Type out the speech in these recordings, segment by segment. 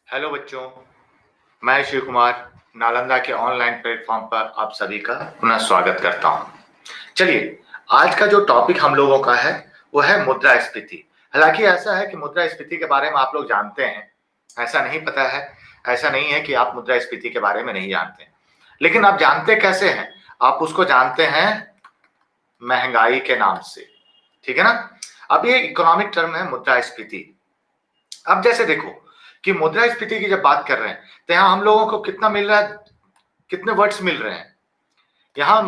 Hello बच्चों, मैं शिव कुमार नालंदा के ऑनलाइन प्लेटफॉर्म पर आप सभी का पुनः स्वागत करता हूं। चलिए, आज का जो टॉपिक हम लोगों का है वो है मुद्रास्फीति। हालांकि ऐसा है कि मुद्रास्फीति के बारे में आप लोग जानते हैं, ऐसा नहीं पता है, ऐसा नहीं है कि आप मुद्रास्फीति के बारे में नहीं जानते हैं। लेकिन आप जानते कैसे हैं? आप उसको जानते हैं महंगाई के नाम से, ठीक है ना। अब ये इकोनॉमिक टर्म है मुद्रास्फीति। अब जैसे देखो कि मुद्रास्फीति की जब बात कर रहे हैं तो यहाँ हम लोगों को कितना मिल रहा है, कितने वर्ड्स मिल रहे हैं। यहाँ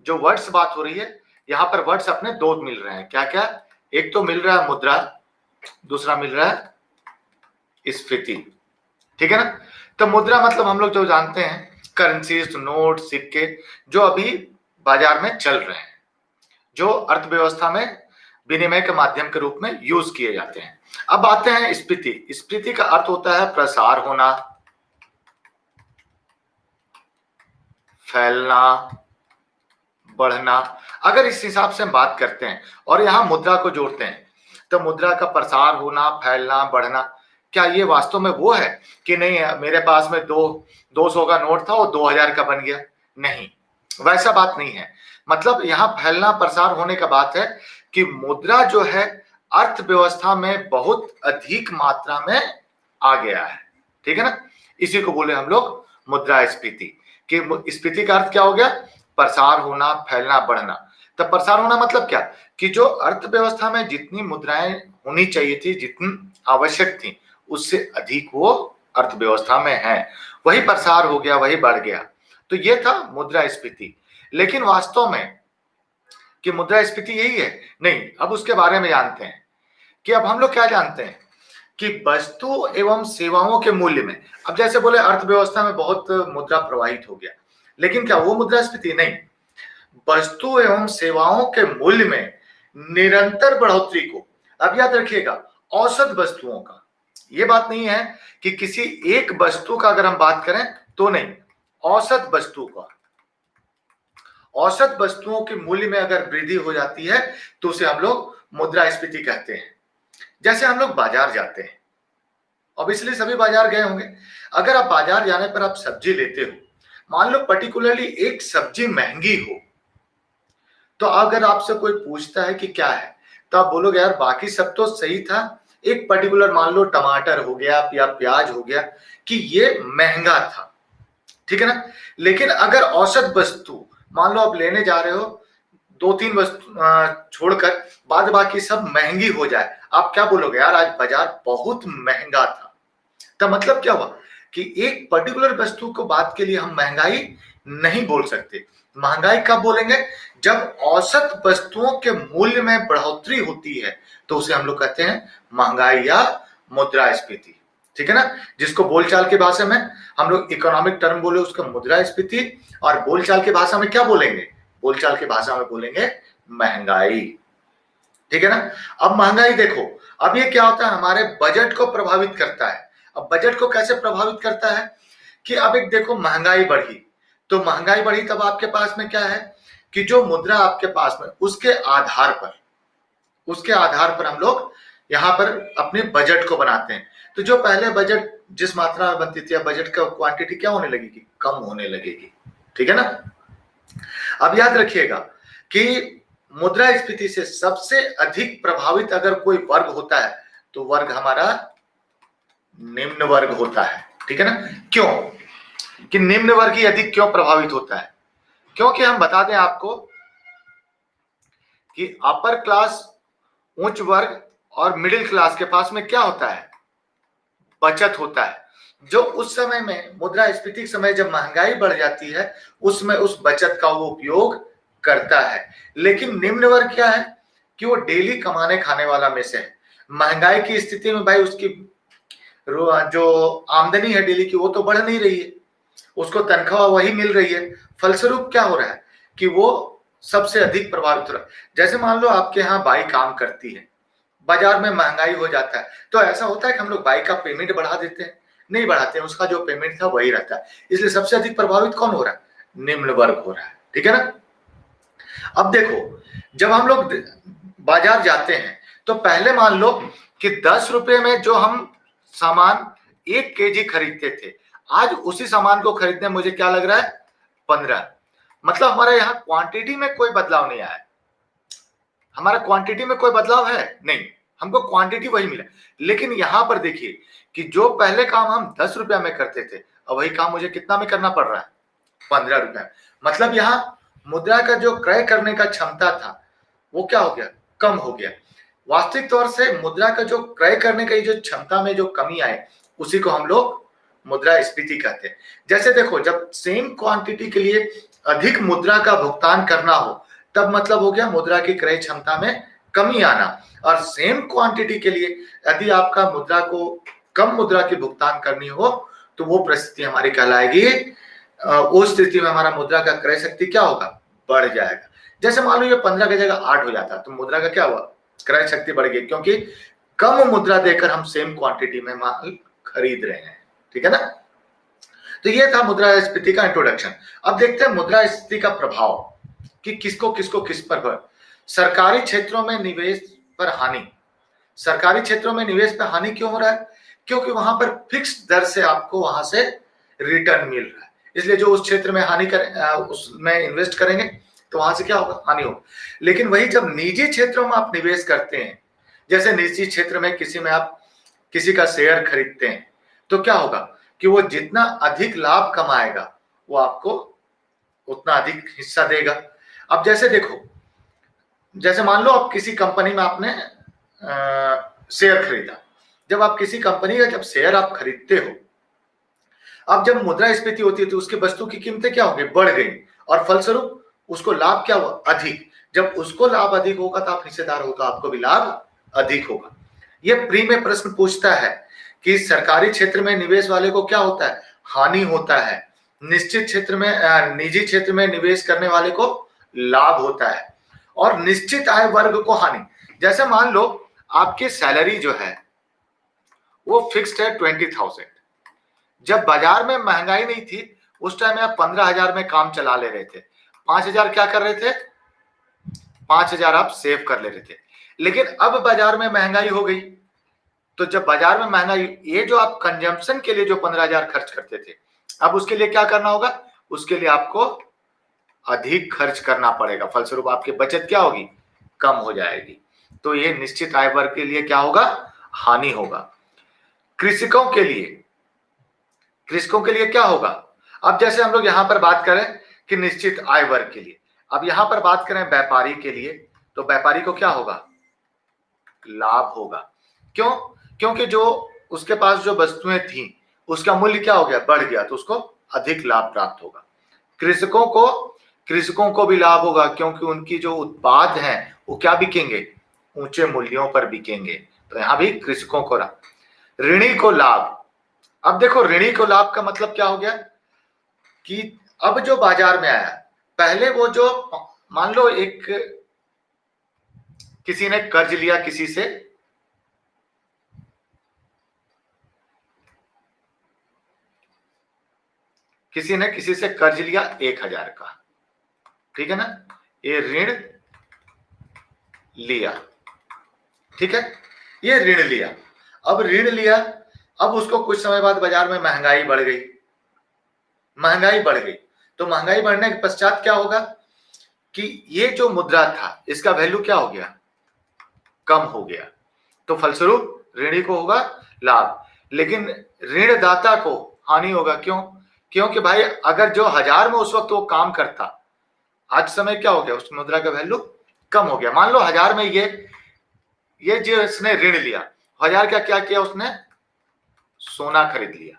जो वर्ड्स बात हो रही है, यहाँ पर वर्ड्स अपने दो मिल रहे हैं। क्या क्या? एक तो मिल रहा है मुद्रा, दूसरा मिल रहा है स्फीति, ठीक है ना। तो मुद्रा मतलब हम लोग जो जानते हैं करेंसीज, नोट, सिक्के जो अभी बाजार में चल रहे हैं, जो अर्थव्यवस्था में विनिमय के माध्यम के रूप में यूज किए जाते हैं। अब आते हैं स्फीति। स्फीति का अर्थ होता है प्रसार होना, फैलना, बढ़ना। अगर इस हिसाब से हम बात करते हैं और यहां मुद्रा को जोड़ते हैं तो मुद्रा का प्रसार होना, फैलना, बढ़ना, क्या ये वास्तव में वो है कि नहीं मेरे पास में 200 का नोट था वो 2000 का बन गया? नहीं, वैसा बात नहीं है। मतलब यहाँ फैलना, प्रसार होने का बात है कि मुद्रा जो है अर्थव्यवस्था में बहुत अधिक मात्रा में आ गया है, ठीक है ना। इसी को बोले हम लोग मुद्रास्फीति। कि स्फीति का अर्थ क्या हो गया? प्रसार होना, फैलना, बढ़ना। तो प्रसार होना मतलब क्या कि जो अर्थव्यवस्था में जितनी मुद्राएं होनी चाहिए थी, जितनी आवश्यक थी, उससे अधिक वो अर्थव्यवस्था में है, वही प्रसार हो गया, वही बढ़ गया। तो ये था मुद्रास्फीति। लेकिन वास्तव में कि मुद्रास्फीति यही है? नहीं। अब उसके बारे में जानते हैं कि अब हम लोग क्या जानते हैं कि वस्तु एवं सेवाओं के मूल्य में, अब जैसे बोले अर्थव्यवस्था में बहुत मुद्रा प्रवाहित हो गया, लेकिन क्या वो मुद्रास्फीति? नहीं। वस्तु एवं सेवाओं के मूल्य में निरंतर बढ़ोतरी को, अब याद रखिएगा, औसत वस्तुओं का, ये बात नहीं है कि किसी एक वस्तु का अगर हम बात करें तो नहीं, औसत वस्तु का, औसत वस्तुओं के मूल्य में अगर वृद्धि हो जाती है तो उसे हम लोग मुद्रास्फीति कहते हैं। जैसे हम लोग बाजार जाते हैं, अब इसलिए सभी बाजार गए होंगे। अगर आप बाजार जाने पर आप सब्जी लेते हो, मान लो पर्टिकुलरली एक सब्जी महंगी हो, तो अगर आपसे कोई पूछता है कि क्या है, तो आप बोलोगे यार बाकी सब तो सही था, एक पर्टिकुलर मान लो टमाटर हो गया या प्याज हो गया कि ये महंगा था, ठीक है ना। लेकिन अगर औसत वस्तु मान लो आप लेने जा रहे हो, 2-3 वस्तु छोड़कर बाद बाकी सब महंगी हो जाए, आप क्या बोलोगे? यार आज बाजार बहुत महंगा था। तो मतलब क्या हुआ कि एक पर्टिकुलर वस्तु को बात के लिए हम महंगाई नहीं बोल सकते। महंगाई कब बोलेंगे? जब औसत वस्तुओं के मूल्य में बढ़ोतरी होती है तो उसे हम लोग कहते हैं महंगाई या मुद्रास्फीति, ठीक है ना। जिसको बोलचाल की भाषा में हम लोग इकोनॉमिक टर्म बोले उसका मुद्रास्फीति, और बोलचाल की भाषा में क्या बोलेंगे? बोलचाल की भाषा में बोलेंगे महंगाई, ठीक है ना। अब महंगाई देखो, अब ये क्या होता है, हमारे बजट को प्रभावित करता है। अब बजट को कैसे प्रभावित करता है कि अब एक देखो महंगाई बढ़ी, तो महंगाई बढ़ी तब आपके पास में क्या है कि जो मुद्रा आपके पास में उसके आधार पर हम लोग यहाँ पर अपने बजट को बनाते हैं। तो जो पहले बजट जिस मात्रा में बनती थी, अब बजट का क्वांटिटी क्या होने लगेगी? कम होने लगेगी, ठीक है ना। अब याद रखिएगा कि मुद्रास्फीति से सबसे अधिक प्रभावित अगर कोई वर्ग होता है तो वर्ग हमारा निम्न वर्ग होता है, ठीक है ना। क्यों कि निम्न वर्ग ही अधिक क्यों प्रभावित होता है? क्योंकि हम बता दें आपको कि अपर क्लास, उच्च वर्ग और मिडिल क्लास के पास में क्या होता है? बचत होता है, जो उस समय में मुद्रास्फीति के समय जब महंगाई बढ़ जाती है उसमें उस बचत का वो उपयोग करता है। लेकिन निम्न वर्ग क्या है कि वो डेली कमाने खाने वाला में से है। महंगाई की स्थिति में भाई उसकी जो आमदनी है डेली की वो तो बढ़ नहीं रही है, उसको तनख्वाह वही मिल रही है। फलस्वरूप क्या हो रहा है कि वो सबसे अधिक प्रभावित हो रहा है। जैसे मान लो आपके यहाँ बाई काम करती है, बाजार में महंगाई हो जाता है, तो ऐसा होता है कि हम लोग बाई का पेमेंट बढ़ा देते हैं? नहीं बढ़ाते हैं, उसका जो पेमेंट था वही रहता है। इसलिए सबसे अधिक प्रभावित कौन हो रहा है? निम्न वर्ग हो रहा है, ठीक है ना। अब देखो, जब हम लोग बाजार जाते हैं तो पहले मान लो कि 10 रुपए में जो हम सामान 1 केजी खरीदते थे, आज उसी सामान को खरीदने मुझे क्या लग रहा है 15। मतलब हमारे यहाँ क्वांटिटी में कोई बदलाव नहीं आया। हमारा क्वांटिटी में कोई बदलाव है नहीं, हमको क्वांटिटी वही मिला। लेकिन यहां पर देखिए कि जो पहले काम हम 10 रुपया में करते थे, अब वही काम मुझे कितना में करना पड़ रहा है 15 रुपया। मतलब यहाँ मुद्रा का जो क्रय करने का क्षमता था वो क्या हो गया, कम हो गया। वास्तविक तौर से मुद्रा का जो क्रय करने का जो क्षमता में जो कमी आए उसी को हम लोग मुद्रास्फीति कहते हैं। जैसे देखो, जब सेम क्वांटिटी के लिए अधिक मुद्रा का भुगतान करना हो तब मतलब हो गया मुद्रा की क्रय क्षमता में कमी आना। और सेम क्वांटिटी के लिए यदि आपका मुद्रा को कम मुद्रा की भुगतान करनी हो तो वो परिस्थिति हमारी कहलाएगी, उस स्थिति में हमारा मुद्रा का क्रय शक्ति क्या होगा, बढ़ जाएगा। जैसे मान लो ये 15 की जगह 8 हो जाता तो मुद्रा का क्या हुआ, क्रय शक्ति बढ़ गई, क्योंकि कम मुद्रा देकर हम सेम क्वांटिटी में माल खरीद रहे हैं। ठीक है ना। तो ये था मुद्रास्फीति का इंट्रोडक्शन। अब देखते हैं मुद्रास्फीति का प्रभाव कि किसको किसको किस पर। सरकारी क्षेत्रों में निवेश पर हानि। सरकारी क्षेत्रों में निवेश पर हानि क्यों हो रहा है, क्योंकि वहां पर फिक्स दर से आपको वहां से रिटर्न मिल रहा है, इसलिए जो उस क्षेत्र में हानि उसमें इन्वेस्ट करेंगे तो वहां से क्या होगा, हानि होगा। लेकिन वही जब निजी क्षेत्रों में आप निवेश करते हैं, जैसे निजी क्षेत्र में किसी में आप किसी का शेयर खरीदते हैं तो क्या होगा कि वो जितना अधिक लाभ कमाएगा वो आपको उतना अधिक हिस्सा देगा। अब जैसे देखो, जैसे मान लो आप किसी कंपनी में आपने शेयर खरीदा, जब आप किसी कंपनी का जब शेयर आप खरीदते हो, अब जब मुद्रास्फीति होती है तो उसकी वस्तु की कीमतें क्या हो गई, बढ़ गई, और फलस्वरूप उसको लाभ क्या हुआ, अधिक। जब उसको लाभ अधिक होगा तो आप हिस्सेदार हो तो आपको भी लाभ अधिक होगा। ये प्री में प्रश्न पूछता है कि सरकारी क्षेत्र में निवेश वाले को क्या होता है, हानि होता है। निश्चित क्षेत्र में निजी क्षेत्र में निवेश करने वाले को लाभ होता है, और निश्चित आय वर्ग को हानि। जैसे मान लो आपकी सैलरी जो है वो फिक्स्ड है 20,000। जब बाजार में महंगाई नहीं थी उस टाइम आप 15,000 में काम चला ले रहे थे, 5,000 क्या कर रहे थे, 5,000 आप सेव कर ले रहे थे। लेकिन अब बाजार में महंगाई हो गई, तो जब बाजार में महंगाई, ये जो आप कंजम्पशन के लिए जो 15,000 खर्च करते थे, अब उसके लिए क्या करना होगा, उसके लिए आपको अधिक खर्च करना पड़ेगा, फलस्वरूप आपकी बचत क्या होगी, कम हो जाएगी। तो ये निश्चित आय वर्ग के लिए क्या होगा, हानि होगा। कृषकों के लिए क्या होगा। अब जैसे हम लोग यहां पर बात करें कि निश्चित आय वर्ग के लिए, अब यहां पर बात करें व्यापारी के लिए, तो व्यापारी को क्या होगा, लाभ होगा। क्यों, क्योंकि जो उसके पास जो वस्तुएं थी उसका मूल्य क्या हो गया, बढ़ गया, तो उसको अधिक लाभ प्राप्त होगा। कृषकों को भी लाभ होगा, क्योंकि उनकी जो उत्पाद हैं वो क्या बिकेंगे, ऊंचे मूल्यों पर बिकेंगे, तो यहां भी कृषकों को लाभ। ऋणी को लाभ। अब देखो, ऋणी को लाभ का मतलब क्या हो गया कि अब जो बाजार में आया, पहले वो जो मान लो एक किसी ने कर्ज लिया, किसी ने किसी से कर्ज लिया 1,000 का, ठीक है ना, ये ऋण लिया, ठीक है, ये ऋण लिया। अब ऋण लिया, अब उसको कुछ समय बाद बाजार में महंगाई बढ़ गई, तो महंगाई बढ़ने के पश्चात क्या होगा कि ये जो मुद्रा था इसका वैल्यू क्या हो गया, कम हो गया, तो फलस्वरूप ऋणी को होगा लाभ, लेकिन ऋणदाता को हानि होगा। क्यों, क्योंकि भाई अगर जो 1,000 में उस वक्त वो काम करता, आज समय क्या हो गया, उस मुद्रा का वैल्यू कम हो गया। मान लो 1,000 में ये जो इसने ऋण लिया, 1,000 का क्या किया, उसने सोना खरीद लिया,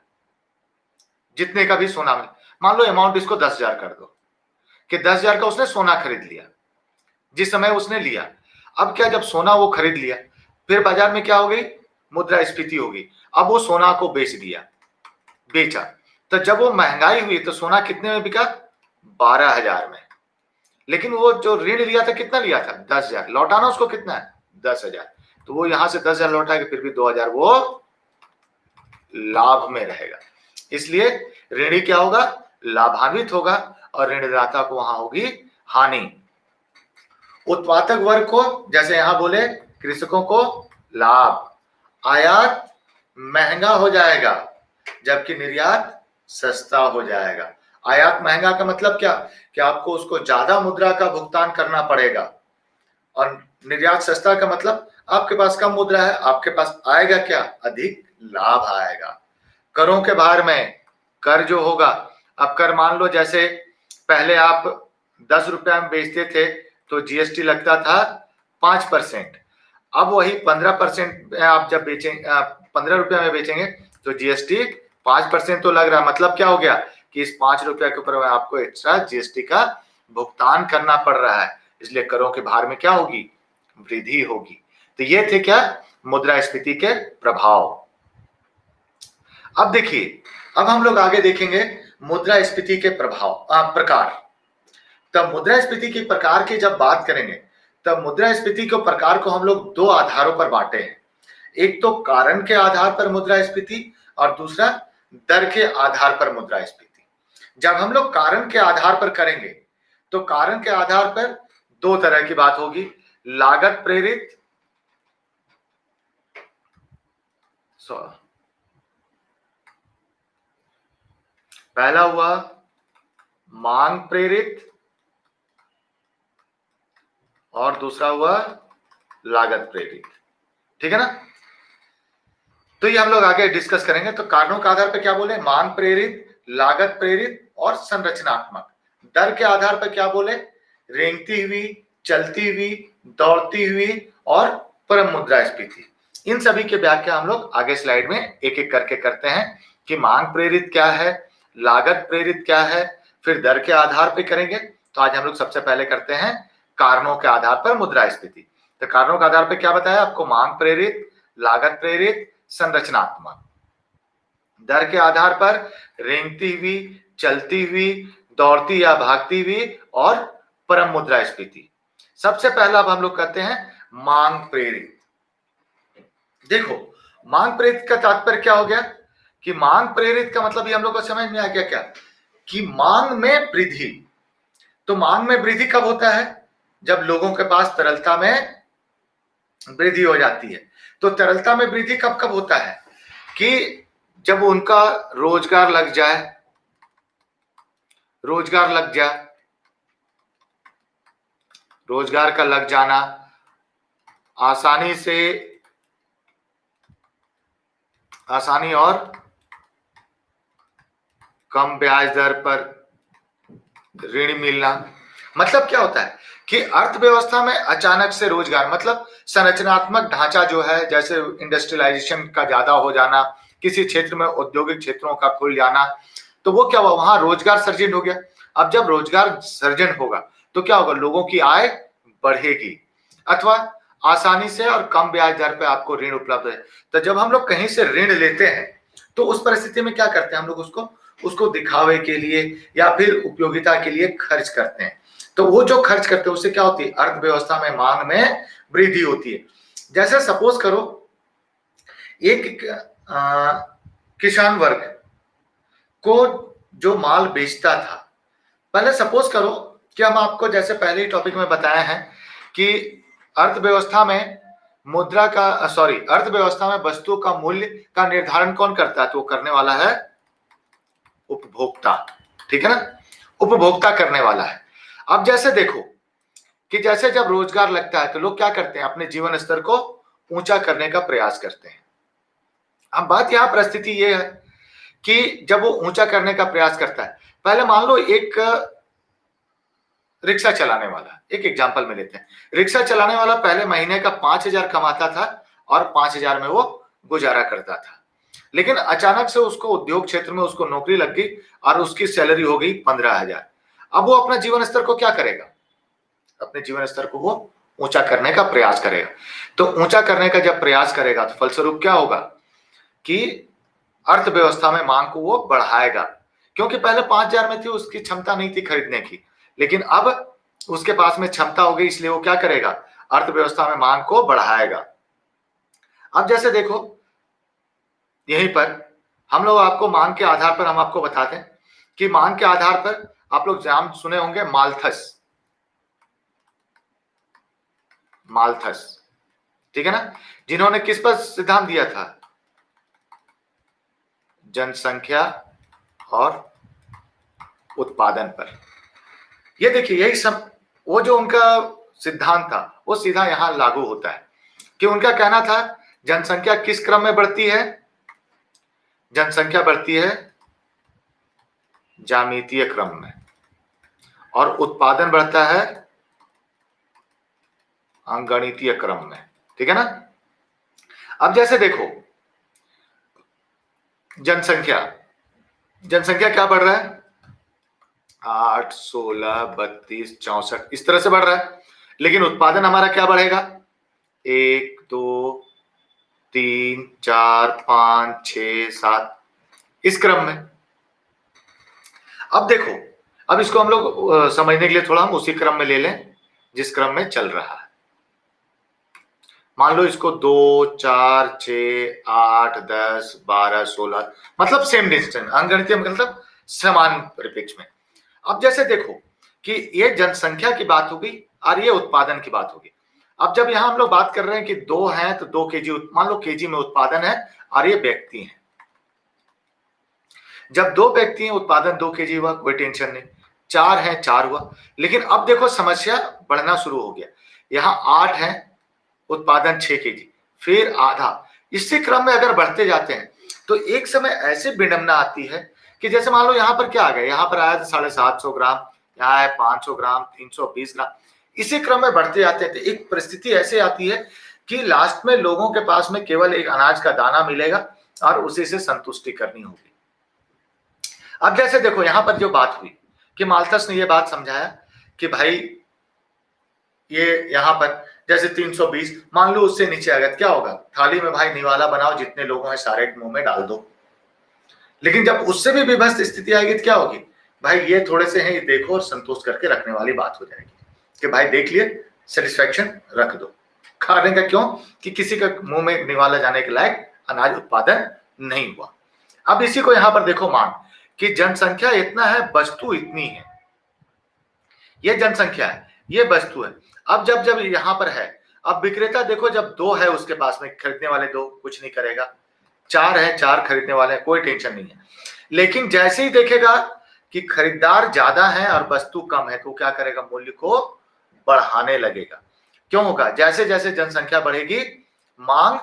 जितने का भी सोना में, मान लो अमाउंट इसको 10,000 कर दो कि 10,000 का उसने सोना खरीद लिया जिस समय उसने लिया। अब क्या, जब सोना वो खरीद लिया, फिर बाजार में क्या हो गई, मुद्रास्फीति होगी, अब वो सोना को बेचा, तो जब वो महंगाई हुई तो सोना कितने में बिका, 12,000 में। लेकिन वो जो ऋण लिया था कितना लिया था, 10,000, लौटाना उसको कितना है, 10,000, तो वो यहां से 10,000 लौटाएगा, फिर भी 2,000 वो लाभ में रहेगा। इसलिए ऋणी क्या होगा, लाभान्वित होगा, और ऋणदाता को वहां होगी हानि। उत्पादक वर्ग को, जैसे यहां बोले, कृषकों को लाभ। आयात महंगा हो जाएगा, जबकि निर्यात सस्ता हो जाएगा। आयात महंगा का मतलब क्या, कि आपको उसको ज्यादा मुद्रा का भुगतान करना पड़ेगा, और निर्यात सस्ता का मतलब आपके पास कम मुद्रा है, आपके पास आएगा क्या, अधिक लाभ आएगा। करों के भार में कर जो होगा, अब कर मान लो जैसे पहले आप 10 रुपया में बेचते थे तो जीएसटी लगता था 5%, अब वही 15% आप जब बेचेंगे, 15 रुपया में बेचेंगे तो जीएसटी 5% तो लग रहा है। मतलब क्या हो गया कि इस 5 रुपया के ऊपर आपको एक्स्ट्रा जीएसटी का भुगतान करना पड़ रहा है, इसलिए करों के भार में क्या होगी, वृद्धि होगी। तो ये थे क्या, मुद्रास्फीति के प्रभाव। अब देखिए, अब हम लोग आगे देखेंगे मुद्रास्फीति के प्रकार। तब मुद्रास्फीति के प्रकार की जब बात करेंगे, तब मुद्रास्फीति के प्रकार को हम लोग दो आधारों पर बांटे हैं। एक तो कारण के आधार पर मुद्रास्फीति, और दूसरा दर के आधार पर मुद्रास्फीति। जब हम लोग कारण के आधार पर करेंगे तो कारण के आधार पर दो तरह की बात होगी, लागत प्रेरित, पहला हुआ मांग प्रेरित, और दूसरा हुआ लागत प्रेरित। ठीक है ना। तो ये हम लोग आगे डिस्कस करेंगे। तो कारणों के आधार पर क्या बोले, मांग प्रेरित, लागत प्रेरित और संरचनात्मक। दर के आधार पर क्या बोले, रेंगती हुई, चलती हुई, दौड़ती हुई और परम मुद्रास्फीति। इन सभी के व्याख्या हम लोग आगे स्लाइड में एक एक करके करते हैं कि मांग प्रेरित क्या है, लागत प्रेरित क्या है, फिर दर के आधार पर करेंगे। तो आज हम लोग सबसे पहले करते हैं कारणों के आधार पर मुद्रास्फीति। तो कारणों के आधार पर क्या बताया आपको, मांग प्रेरित, लागत प्रेरित, संरचनात्मक। दर के आधार पर रेंगती हुई, चलती हुई, दौड़ती या भागती हुई और परम मुद्रास्फीति। सबसे पहला अब हम लोग कहते हैं मांग प्रेरित। देखो, मांग प्रेरित का तात्पर्य क्या हो गया कि मांग प्रेरित का मतलब ये हम लोग को समझ में आ गया क्या, कि मांग में वृद्धि। तो मांग में वृद्धि कब होता है, जब लोगों के पास तरलता में वृद्धि हो जाती है। तो तरलता में वृद्धि कब कब होता है, कि जब उनका रोजगार लग जाए, रोजगार लग जाए, रोजगार का लग जाना, आसानी और कम ब्याज दर पर ऋण मिलना। मतलब क्या होता है कि अर्थव्यवस्था में अचानक से रोजगार, मतलब संरचनात्मक ढांचा जो है, जैसे इंडस्ट्रियलाइजेशन का ज्यादा हो जाना, किसी क्षेत्र में औद्योगिक क्षेत्रों का खुल जाना, तो वो क्या हुआ, वहां रोजगार सृजन हो गया। अब जब रोजगार सृजन होगा तो क्या होगा, लोगों की आय बढ़ेगी, अथवा आसानी से और कम ब्याज दर पे आपको ऋण उपलब्ध है। तो जब हम लोग कहीं से ऋण लेते हैं तो उस परिस्थिति में क्या करते हैं, हम लोग उसको दिखावे के लिए या फिर उपयोगिता के लिए खर्च करते हैं। तो वो जो खर्च करते हैं उससे क्या होती है, अर्थव्यवस्था में मांग में वृद्धि होती है। जैसे सपोज करो एक किसान वर्ग को जो माल बेचता था, पहले सपोज करो कि हम आपको जैसे पहले ही टॉपिक में बताया है कि अर्थव्यवस्था में अर्थव्यवस्था में वस्तु का मूल्य का निर्धारण कौन करता है, तो वो करने वाला है उपभोक्ता। ठीक है ना, उपभोक्ता करने वाला है। अब जैसे देखो कि जैसे जब रोजगार लगता है तो लोग क्या करते हैं, अपने जीवन स्तर को ऊंचा करने का प्रयास करते हैं। अब बात यहां परिस्थिति ये है कि जब वो ऊंचा करने का प्रयास करता है, पहले मान लो एक रिक्शा चलाने वाला, एक एग्जांपल में लेते हैं, रिक्शा चलाने वाला पहले महीने का 5,000 कमाता था और 5,000 में वो गुजारा करता था। लेकिन अचानक से उसको उद्योग क्षेत्र में उसको नौकरी लग गई और उसकी सैलरी हो गई 15,000। अब वो अपना जीवन स्तर को क्या करेगा, अपने जीवन स्तर को वो ऊंचा करने का प्रयास करेगा। तो ऊंचा करने का जब प्रयास करेगा तो फलस्वरूप क्या होगा कि अर्थव्यवस्था में मांग को वो बढ़ाएगा, क्योंकि पहले 5,000 में थी, उसकी क्षमता नहीं थी खरीदने की, लेकिन अब उसके पास में क्षमता हो गई, इसलिए वो क्या करेगा, अर्थव्यवस्था में मांग को बढ़ाएगा। अब जैसे देखो यहीं पर हम लोग आपको मांग के आधार पर हम आपको बताते हैं कि मांग के आधार पर आप लोग नाम सुने होंगे माल्थस, माल्थस, ठीक है ना, जिन्होंने किस पर सिद्धांत दिया था, जनसंख्या और उत्पादन पर। ये देखिए यही सब वो जो उनका सिद्धांत था वो सीधा यहां लागू होता है कि उनका कहना था जनसंख्या किस क्रम में बढ़ती है, जनसंख्या बढ़ती है ज्यामितीय क्रम में और उत्पादन बढ़ता है अंकगणितीय क्रम में, ठीक है ना। अब जैसे देखो जनसंख्या जनसंख्या क्या बढ़ रहा है, 8, 16, 32, 64 इस तरह से बढ़ रहा है, लेकिन उत्पादन हमारा क्या बढ़ेगा, 1, 2, 3, 4, 5, 6, 7 इस क्रम में। अब देखो, अब इसको हम लोग समझने के लिए थोड़ा हम उसी क्रम में ले लें जिस क्रम में चल रहा है। मान लो इसको 2, 4, 6, 8, 10, 12, 16 मतलब सेम डिस्टेंस, अंकगणितीय मतलब समान परिप्रेक्ष्य में। अब जैसे देखो कि ये जनसंख्या की बात होगी और ये उत्पादन की बात होगी। अब जब यहां हम लोग बात कर रहे हैं कि 2 हैं तो 2 केजी, मान लो केजी में उत्पादन है और ये व्यक्ति हैं। जब 2 व्यक्ति हैं उत्पादन 2 केजी हुआ, कोई टेंशन नहीं। 4 हैं 4 हुआ, लेकिन अब देखो समस्या बढ़ना शुरू हो गया। यहाँ 8 है उत्पादन 6 केजी, फिर आधा, इसी क्रम में अगर बढ़ते जाते हैं तो एक समय ऐसे विडंबना आती है कि जैसे मान लो यहाँ पर क्या आ गया, यहाँ पर आया 750 ग्राम, यहाँ है 500 ग्राम, 320 ग्राम, इसी क्रम में बढ़ते जाते हैं। तो एक परिस्थिति ऐसे आती है कि लास्ट में लोगों के पास में केवल एक अनाज का दाना मिलेगा और उसी से संतुष्टि करनी होगी। अब जैसे देखो यहाँ पर जो बात हुई कि माल्थस ने ये बात समझाया कि भाई ये यहाँ पर जैसे 320 मान लो उससे नीचे आ गया, क्या होगा, थाली में भाई निवाला बनाओ, जितने लोगों हैं सारे मुंह में डाल दो। लेकिन जब उससे भी विभत्स स्थिति आएगी तो क्या होगी, भाई ये थोड़े से हैं, ये देखो, और संतोष करके रखने वाली बात हो जाएगी कि भाई देख लिए, सेटिस्फैक्शन रख दो। खाने का क्यों कि किसी का मुंह में निवाला जाने के लायक अनाज उत्पादन नहीं हुआ। अब इसी को यहां पर देखो मान कि जनसंख्या इतना है, वस्तु इतनी है, ये जनसंख्या है, ये वस्तु है। अब जब जब यहां पर है, अब विक्रेता देखो जब 2 है उसके पास में, खरीदने वाले 2 कुछ नहीं करेगा, 4 है 4 खरीदने वाले कोई टेंशन नहीं है। लेकिन जैसे ही देखेगा कि खरीदार ज्यादा है और वस्तु कम है तो क्या करेगा, मूल्य को बढ़ाने लगेगा। क्यों होगा, जैसे जैसे जनसंख्या बढ़ेगी मांग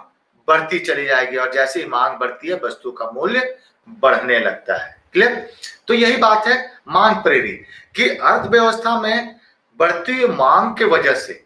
बढ़ती चली जाएगी और जैसे ही मांग बढ़ती है वस्तु का मूल्य बढ़ने लगता है। क्लियर। तो यही बात है मांग प्रेरित कि अर्थव्यवस्था में बढ़ती हुई मांग के वजह से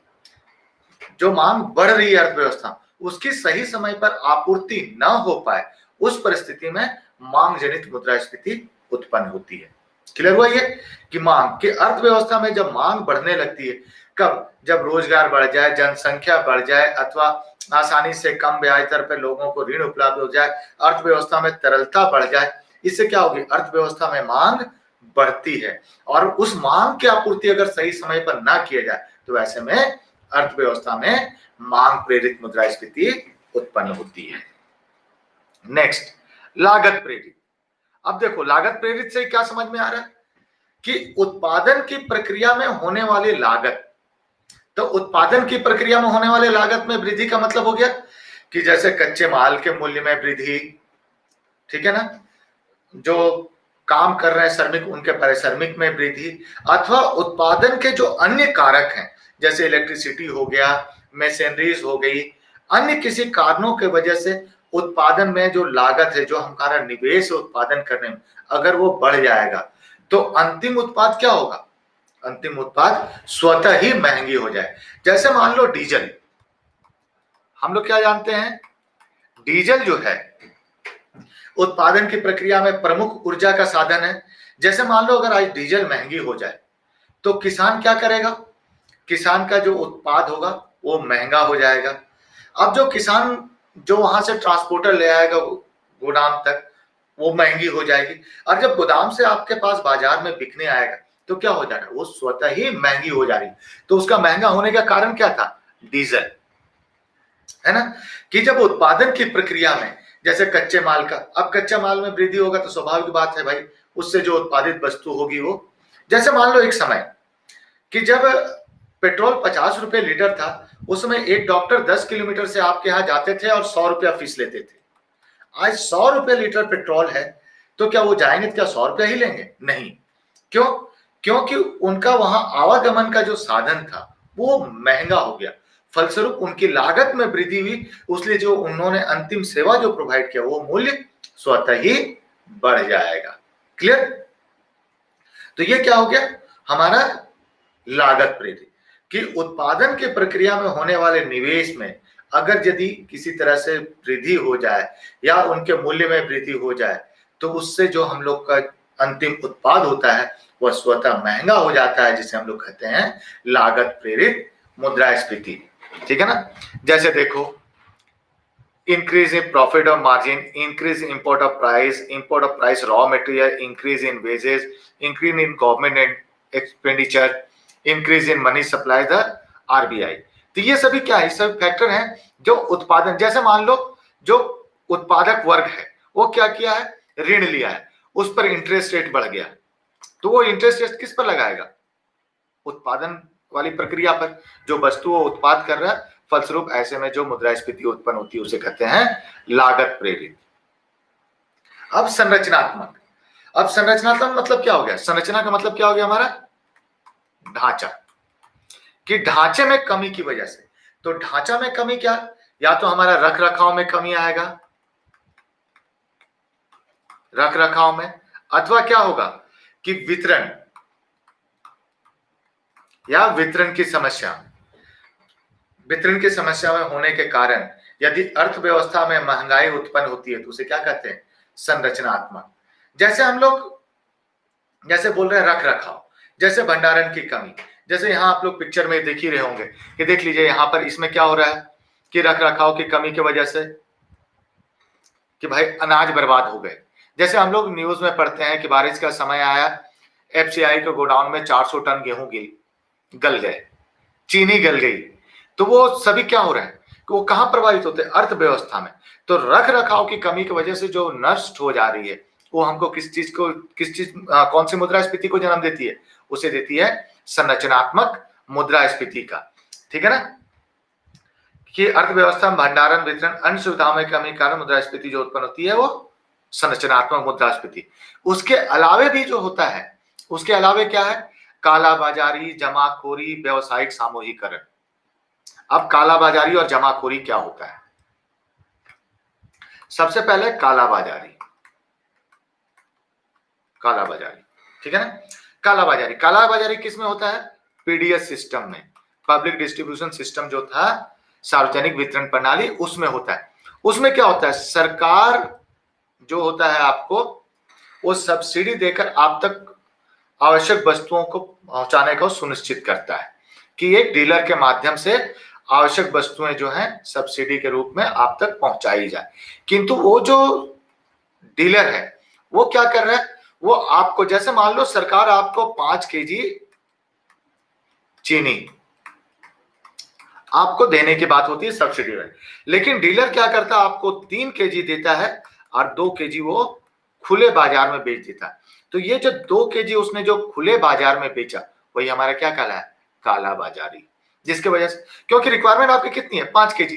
जो मांग बढ़ रही है अर्थव्यवस्था, उसकी सही समय पर आपूर्ति न हो पाए, उस परिस्थिति में मांग जनित मुद्रास्फीति उत्पन्न होती है। क्लियर हुआ ये कि मांग कि अर्थव्यवस्था में जब मांग बढ़ने लगती है, कब, जब रोजगार बढ़ जाए, जनसंख्या बढ़ जाए, अथवा आसानी से कम ब्याज दर पर लोगों को ऋण उपलब्ध हो जाए, अर्थव्यवस्था में तरलता बढ़ जाए, इससे क्या होगी, अर्थव्यवस्था में मांग बढ़ती है और उस मांग की आपूर्ति अगर सही समय पर ना किया जाए तो ऐसे में अर्थव्यवस्था में मांग प्रेरित मुद्रास्फीति उत्पन्न होती है। नेक्स्ट, लागत प्रेरित। अब देखो लागत प्रेरित से क्या समझ में आ रहा है कि उत्पादन की प्रक्रिया में होने वाली लागत, तो उत्पादन की प्रक्रिया में होने वाले लागत में वृद्धि का मतलब हो गया कि जैसे कच्चे माल के मूल्य में वृद्धि, ठीक है ना, जो काम कर रहे हैं श्रमिक उनके पारिश्रमिक में वृद्धि, अथवा उत्पादन के जो अन्य कारक हैं जैसे इलेक्ट्रिसिटी हो गया, मशीनरीज हो गई, अन्य किसी कारणों के वजह से उत्पादन में जो लागत है, जो हमारा निवेश उत्पादन करने में, अगर वो बढ़ जाएगा तो अंतिम उत्पाद क्या होगा, अंतिम उत्पाद स्वतः ही महंगी हो जाए। जैसे मान लो डीजल, हम लोग क्या जानते हैं, डीजल जो है उत्पादन की प्रक्रिया में प्रमुख ऊर्जा का साधन है। जैसे मान लो अगर आज डीजल महंगी हो जाए तो किसान क्या करेगा, किसान का जो उत्पाद होगा वो महंगा हो जाएगा। अब जो किसान जो वहां से ट्रांसपोर्टर ले आएगा गोदाम तक, वो महंगी हो जाएगी, और जब गोदाम से आपके पास बाजार में बिकने आएगा तो क्या हो जाएगा, वो स्वतः ही महंगी हो जा रही। तो उसका महंगा होने का कारण क्या था, डीजल, है ना। कि जब उत्पादन की प्रक्रिया में जैसे कच्चे माल का, अब कच्चे माल में वृद्धि होगा तो स्वाभाविक बात है भाई उससे जो उत्पादित वस्तु होगी वो, जैसे मान लो एक समय कि जब पेट्रोल 50 रुपए लीटर था, उसमें एक डॉक्टर 10 किलोमीटर से आपके यहाँ जाते थे और 100 रुपया फीस लेते थे। आज 100 रुपए लीटर पेट्रोल है, तो क्या वो जाएंगे क्या 100 रुपया ही लेंगे? नहीं। क्यों? क्योंकि उनका वहां आवागमन का जो साधन था वो महंगा हो गया, फलस्वरूप उनकी लागत में वृद्धि हुई, इसलिए जो उन्होंने अंतिम सेवा जो प्रोवाइड किया वो मूल्य स्वतः ही बढ़ जाएगा। क्लियर? तो ये क्या हो गया हमारा लागत प्रेरित, कि उत्पादन के प्रक्रिया में होने वाले निवेश में अगर यदि किसी तरह से वृद्धि हो जाए या उनके मूल्य में वृद्धि हो जाए, तो उससे जो हम लोग का अंतिम उत्पाद होता है वह स्वतः महंगा हो जाता है, जिसे हम लोग कहते हैं लागत प्रेरित मुद्रास्फीति। ठीक है ना? जैसे देखो, increase in profit or margin, increase in import of price raw material, increase in wages, increase in government and expenditure, increase in money supply the RBI। तो ये सभी क्या है? सब फैक्टर हैं जो उत्पादन, जैसे मान लो जो उत्पादक वर्ग है वो क्या किया है? ऋण लिया है, उस पर इंटरेस्ट रेट बढ़ गया, तो वो इंटरेस्ट रेट किस पर लगाएगा? उत्पादन वाली प्रक्रिया पर, जो वस्तु वो उत्पाद कर रहा है, फलस्वरूप ऐसे में जो मुद्रास्फीति उत्पन्न होती है उसे कहते हैं लागत प्रेरित। अब संरचनात्मक, अब संरचनात्मक मतलब क्या हो गया? संरचना का मतलब क्या हो गया? हमारा ढांचा, कि ढांचे में कमी की वजह से, तो ढांचा में कमी क्या? या तो हमारा रख रखाव में कमी आएगा, रख रखाव में, अथवा क्या होगा कि वितरण या वितरण की समस्या, वितरण की समस्या में होने के कारण यदि अर्थव्यवस्था में महंगाई उत्पन्न होती है तो उसे क्या कहते हैं? संरचनात्मक। जैसे हम लोग जैसे बोल रहे हैं रख रखाव, जैसे भंडारण की कमी, जैसे यहाँ आप लोग पिक्चर में देख ही रहे होंगे कि देख लीजिए यहाँ पर इसमें क्या हो रहा है कि रख रखाव की कमी की वजह से कि भाई अनाज बर्बाद हो गए। जैसे हम लोग न्यूज में पढ़ते हैं कि बारिश का समय आया, एफसीआई के गोडाउन में 400 टन गेहूं गल गए, चीनी गल गई, तो वो सभी क्या हो रहे हैं कि वो कहां प्रभावित होते हैं? अर्थव्यवस्था में। तो रख रखाव की कमी की वजह से जो नष्ट हो जा रही है वो हमको किस चीज कौन सी मुद्रास्फीति को जन्म देती है? उसे देती है संरचनात्मक मुद्रास्फीति का। ठीक है ना? कि अर्थव्यवस्था में भंडारण, वितरण, अन्य सुविधाओं में कमी के कारण मुद्रास्फीति जो उत्पन्न होती है वो संरचनात्मक मुद्रास्फीति। उसके अलावे भी जो होता है, उसके अलावे क्या है? कालाबाजारी, जमाखोरी, व्यवसायिक सामूहिकरण। अब कालाबाजारी और जमाखोरी क्या होता है? सबसे पहले कालाबाजारी, कालाबाजारी, ठीक है ना? कालाबाजारी, कालाबाजारी किस में होता है? पीडीएस सिस्टम में, पब्लिक डिस्ट्रीब्यूशन सिस्टम जो था, सार्वजनिक वितरण प्रणाली, उसमें होता है। उसमें क्या होता है? सरकार जो होता है आपको वो सब्सिडी देकर आप तक आवश्यक वस्तुओं को पहुंचाने को सुनिश्चित करता है कि एक डीलर के माध्यम से आवश्यक वस्तुएं जो हैं सब्सिडी के रूप में आप तक पहुंचाई जाए। किंतु वो जो डीलर है वो क्या कर रहा है? वो आपको, जैसे मान लो सरकार आपको 5 केजी चीनी आपको देने की बात होती है सब्सिडी में, लेकिन डीलर क्या करता है? आपको 3 केजी देता है और 2 केजी वो खुले बाजार में बेच देता है। तो ये जो 2 केजी उसने जो खुले बाजार में बेचा वही हमारा क्या कहला है? काला बाजारी। जिसकी वजह से, क्योंकि रिक्वायरमेंट आपकी कितनी है? 5 केजी,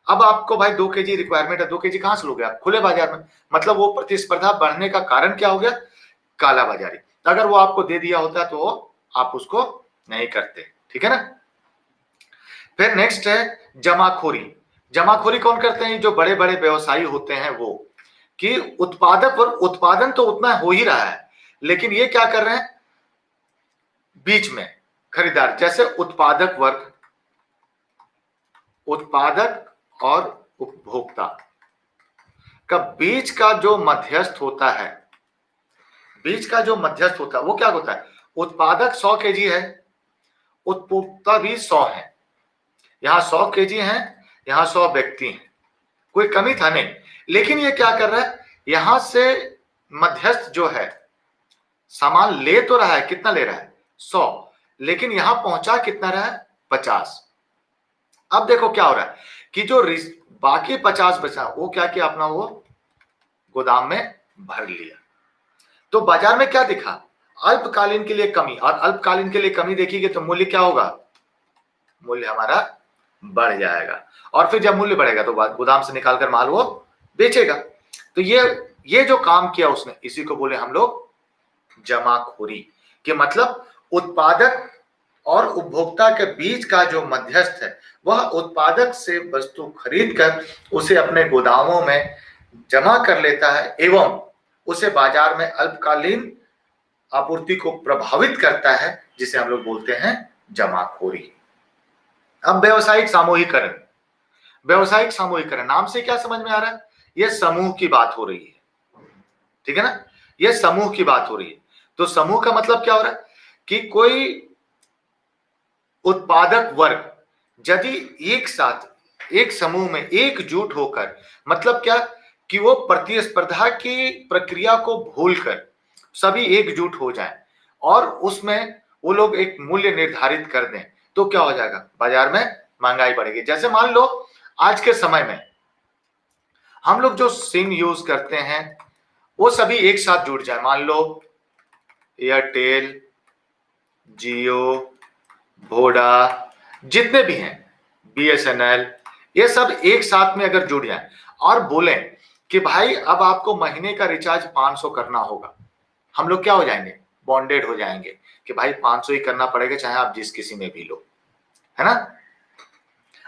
अब आपको भाई 2 केजी रिक्वायरमेंट है, 2 केजी कहां से लोगे आप? खुले बाजार में। मतलब वो प्रतिस्पर्धा बढ़ने का कारण क्या हो गया? काला बाजारी। अगर वो आपको दे दिया होता तो आप उसको नहीं करते। ठीक है ना? फिर नेक्स्ट है जमाखोरी। जमाखोरी कौन करते हैं? जो बड़े बड़े व्यवसायी होते हैं वो, कि उत्पादक और उत्पादन तो उतना हो ही रहा है, लेकिन ये क्या कर रहे हैं? बीच में खरीदार, जैसे उत्पादक वर्ग, उत्पादक और उपभोक्ता का बीच का जो मध्यस्थ होता है, बीच का जो मध्यस्थ होता है वो क्या होता है? उत्पादक 100 केजी है, उपभोक्ता भी 100 है, यहां 100 केजी है, यहां 100 व्यक्ति हैं, कोई कमी था नहीं। लेकिन ये क्या कर रहा है? यहां से मध्यस्थ जो है सामान ले तो रहा है, कितना ले रहा है? 100, लेकिन यहां पहुंचा कितना रहा है? 50। अब देखो क्या हो रहा है कि जो बाकी 50 बचा वो क्या किया? अपना वो गोदाम में भर लिया। तो बाजार में क्या दिखा? अल्पकालीन के लिए कमी, और अल्पकालीन के लिए कमी देखिएगा तो मूल्य क्या होगा? मूल्य हमारा बढ़ जाएगा, और फिर जब मूल्य बढ़ेगा तो गोदाम से निकालकर माल वो बेचेगा। तो ये जो काम किया उसने, इसी को बोले हम लोग जमाखोरी, कि मतलब उत्पादक और उपभोक्ता के बीच का जो मध्यस्थ है वह उत्पादक से वस्तु खरीद कर उसे अपने गोदामों में जमा कर लेता है एवं उसे बाजार में अल्पकालीन आपूर्ति को प्रभावित करता है, जिसे हम लोग बोलते हैं जमाखोरी। अब व्यावसायिक सामूहिकरण नाम से क्या समझ में आ रहा है? यह समूह की बात हो रही है, ठीक है ना, यह समूह की बात हो रही है। तो समूह का मतलब क्या हो रहा है कि कोई उत्पादक वर्ग यदि एक साथ एक समूह में एकजुट होकर, मतलब क्या कि वो प्रतिस्पर्धा की प्रक्रिया को भूलकर सभी एकजुट हो जाएं और उसमें वो लोग एक मूल्य निर्धारित कर दें, तो क्या हो जाएगा? बाजार में महंगाई बढ़ेगी। जैसे मान लो आज के समय में हम लोग जो सिम यूज करते हैं वो सभी एक साथ जुड़ जाए, मान लो एयरटेल, जियो, वोडा, जितने भी हैं, बीएसएनएल, ये सब एक साथ में अगर जुड़ जाएं और बोलें कि भाई अब आपको महीने का रिचार्ज 500 करना होगा, हम लोग क्या हो जाएंगे? बॉन्डेड हो जाएंगे कि भाई 500 ही करना पड़ेगा, चाहे आप जिस किसी में भी लो, है ना,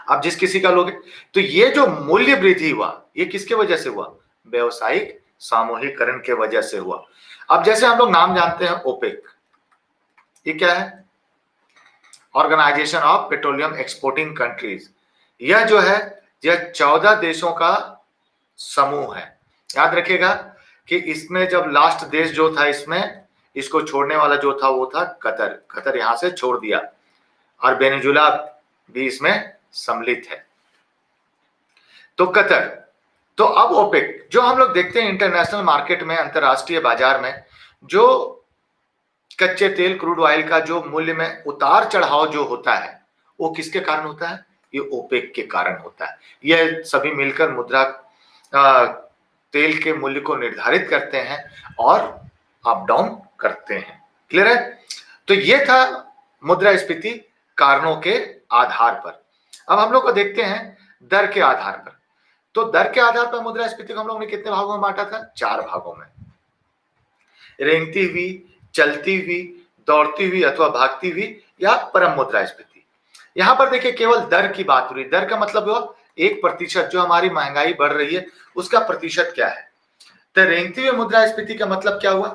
आप जिस किसी का लोगे। तो ये जो मूल्य वृद्धि हुआ ये किसके वजह से हुआ? व्यवसायिक सामूहिकरण के वजह से हुआ। अब जैसे हम लोग नाम जानते हैं ओपेक, ये क्या है? Organisation of petroleum exporting countries. यह जो है यह 14 देशों का समूह है। याद रखिएगा कि इसमें जब लास्ट देश जो था इसमें इसको छोड़ने वाला जो था वो था कतर। कतर यहां से छोड़ दिया और वेनेजुला भी इसमें सम्मिलित है। तो कतर, तो अब ओपेक जो हम लोग देखते हैं इंटरनेशनल मार्केट में, अंतरराष्ट्रीय बाजार में जो कच्चे तेल क्रूड ऑयल का जो मूल्य में उतार चढ़ाव जो होता है वो किसके कारण होता है? ये ओपेक के कारण होता है। ये सभी मिलकर मुद्रा तेल के मूल्य को निर्धारित करते हैं और अप डाउन करते हैं। क्लियर है? तो ये था मुद्रास्फीति कारणों के आधार पर। अब हम लोग को देखते हैं दर के आधार पर। तो दर के आधार पर मुद्रास्फीति को हम लोग ने कितने भागों में बांटा था? 4 भागों में, रेंगती हुई, चलती हुई, दौड़ती हुई अथवा भागती हुई या परम मुद्रास्फीति। यहां पर देखिए केवल दर की बात हो रही। दर का मतलब हुआ 1% जो हमारी महंगाई बढ़ रही है उसका प्रतिशत क्या है। तो रेंगती हुई मुद्रास्फीति का मतलब क्या हुआ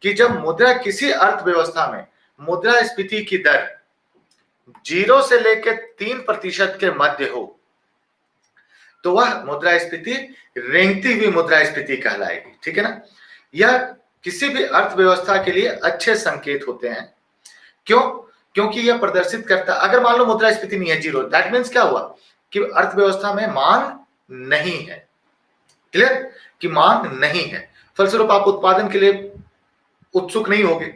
कि जब मुद्रा किसी अर्थव्यवस्था में मुद्रास्फीति की दर 0 से लेकर 3% के मध्य हो तो वह मुद्रास्फीति रेंगती हुई मुद्रास्फीति कहलाएगी। ठीक है ना? यह किसी भी अर्थव्यवस्था के लिए अच्छे संकेत होते हैं। क्यों? क्योंकि यह प्रदर्शित करता, अगर मान लो मुद्रास्फीति नहीं है, 0, दैट मीन्स क्या हुआ कि अर्थव्यवस्था में मांग नहीं है। क्लियर? कि मांग नहीं है, फलस्वरूप आप उत्पादन के लिए उत्सुक नहीं होगे।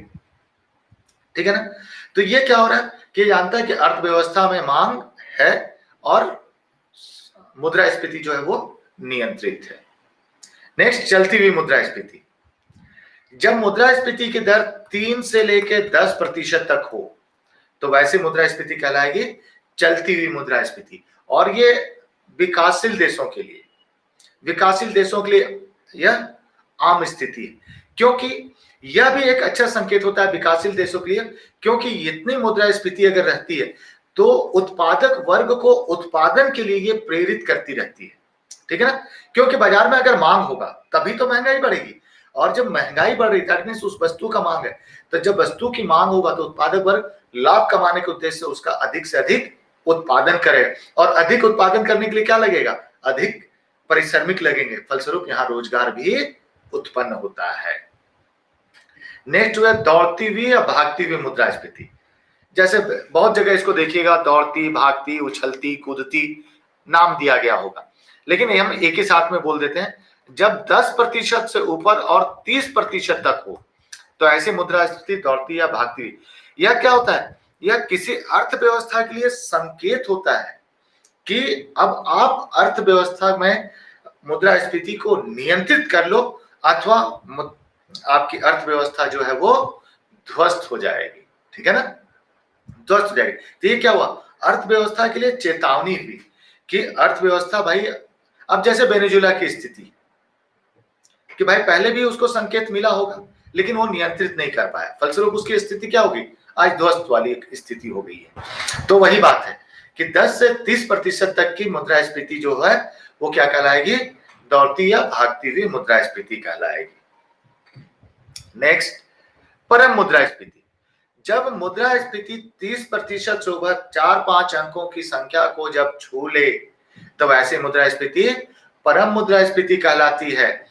ठीक है ना? तो ये क्या हो रहा है कि जानता है कि अर्थव्यवस्था में मांग है और मुद्रास्फीति जो है वो नियंत्रित है। नेक्स्ट, चलती हुई मुद्रास्फीति। जब मुद्रास्फीति की दर 3 से लेकर 10% तक हो तो वैसी मुद्रास्फीति कहलाएगी चलती हुई मुद्रास्फीति। और ये विकासशील देशों के लिए यह आम स्थिति है, क्योंकि यह भी एक अच्छा संकेत होता है विकासशील देशों के लिए, क्योंकि इतनी मुद्रास्फीति अगर रहती है तो उत्पादक वर्ग को उत्पादन के लिए ये प्रेरित करती रहती है। ठीक है ना? क्योंकि बाजार में अगर मांग होगा तभी तो महंगाई बढ़ेगी, और जब महंगाई बढ़ रही है उस वस्तु का मांग है, तो जब वस्तु की मांग होगा तो उत्पादक वर्ग लाभ कमाने के उद्देश्य से उसका अधिक से अधिक उत्पादन करे, और अधिक उत्पादन करने के लिए क्या लगेगा? अधिक परिश्रमिक लगेंगे, फलस्वरूप यहां रोजगार भी उत्पन्न होता है। नेक्स्ट है दौड़ती हुई या भागती हुई मुद्रास्फीति। जैसे बहुत जगह इसको देखिएगा, दौड़ती, भागती, उछलती, कूदती नाम दिया गया होगा, लेकिन हम एक ही साथ में बोल देते हैं। जब 10% से ऊपर और 30% तक हो तो ऐसी मुद्रास्फीति दौड़ती या भागती हुई। यह क्या होता है? यह किसी अर्थव्यवस्था के लिए संकेत होता है कि अब आप अर्थव्यवस्था में मुद्रास्फीति को नियंत्रित कर लो अथवा आपकी अर्थव्यवस्था जो है वो ध्वस्त हो जाएगी। ठीक है ना? ध्वस्त हो जाएगी। तो ये क्या हुआ? अर्थव्यवस्था के लिए चेतावनी हुई कि अर्थव्यवस्था भाई, अब जैसे वेनेजुला की स्थिति, कि भाई पहले भी उसको संकेत मिला होगा, लेकिन वो नियंत्रित नहीं कर पाया, फलस्वरूप उसकी स्थिति क्या होगी, आज ध्वस्त वाली एक स्थिति हो गई है। तो वही बात है कि 10 से 30% तक की मुद्रास्फीति जो है वो क्या कहलाएगी, दौड़ती या भागती हुई मुद्रास्फीति कहलाएगी। नेक्स्ट, परम मुद्रास्फीति। जब मुद्रास्फीति 30% से ऊपर 4-5 अंकों की संख्या को जब छू ले तब ऐसी मुद्रास्फीति परम मुद्रास्फीति कहलाती है।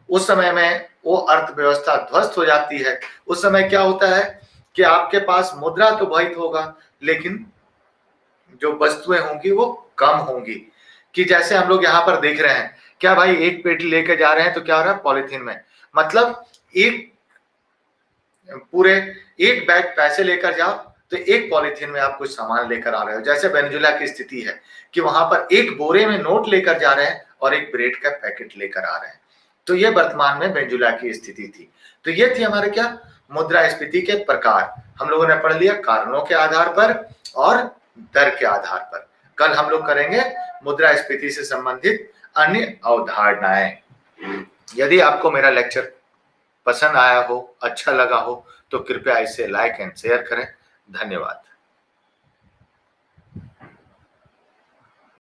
उस समय में वो अर्थव्यवस्था ध्वस्त हो जाती है। उस समय क्या होता है कि आपके पास मुद्रा तो बहुत होगा, लेकिन जो वस्तुएं होंगी वो कम होंगी। कि जैसे हम लोग यहाँ पर देख रहे हैं, क्या भाई एक पेटी लेकर जा रहे हैं तो क्या हो रहा है, पॉलिथीन में, मतलब एक पूरे एक बैग पैसे लेकर जाओ तो एक पॉलिथीन में आप कुछ सामान लेकर आ रहे हो। जैसे वेनेजुएला की स्थिति है कि वहां पर एक बोरे में नोट लेकर जा रहे हैं और एक ब्रेड का पैकेट लेकर आ रहे हैं। तो ये वर्तमान में वेनेजुएला की स्थिति थी। तो ये थी हमारे क्या, मुद्रास्फीति के प्रकार। हम लोगों ने पढ़ लिया कारणों के आधार पर और दर के आधार पर। कल हम लोग करेंगे मुद्रास्फीति से संबंधित अन्य अवधारणाएं। यदि आपको मेरा लेक्चर पसंद आया हो, अच्छा लगा हो, तो कृपया इसे लाइक एंड शेयर करें। धन्यवाद।